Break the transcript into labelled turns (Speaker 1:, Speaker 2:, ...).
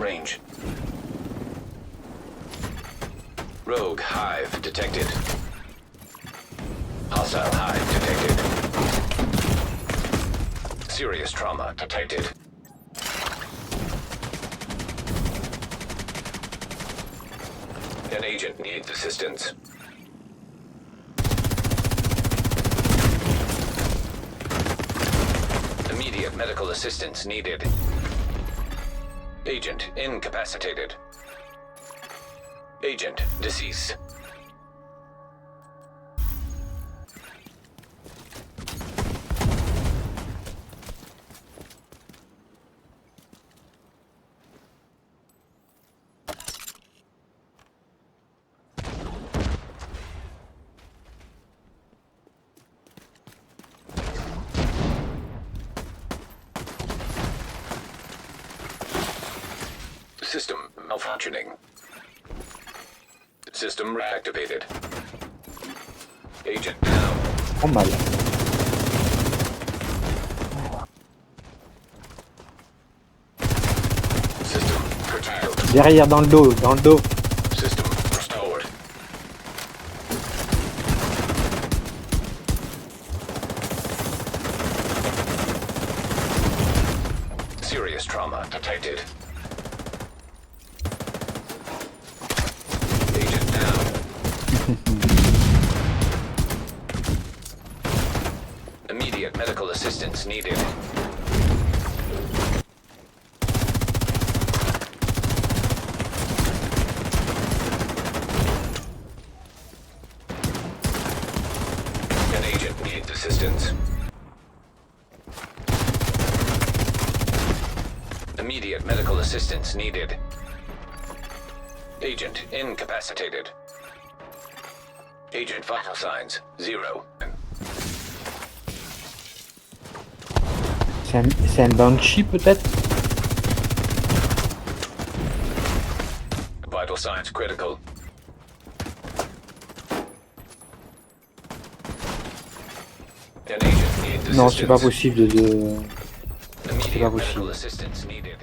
Speaker 1: range. Rogue hive detected. Hostile hive detected. Serious trauma detected. An agent needs assistance. Immediate medical assistance needed. Agent incapacitated. Agent deceased. System malfunctioning. System reactivated. Agent down.
Speaker 2: Oh mal.
Speaker 1: System curtailed.
Speaker 2: Derrière, dans le dos, dans le dos.
Speaker 1: System restored. Serious trauma detected. Agent down. Immediate medical assistance needed. An agent needs assistance. Immediate medical assistance needed. Agent incapacitated. Agent vital signs 0.
Speaker 2: C'est un Banshee peut-être?
Speaker 1: Vital signs critical. An agent needs assistance.
Speaker 2: Non, c'est pas possible de...
Speaker 1: Immediate
Speaker 2: pas possible.
Speaker 1: medical assistance needed.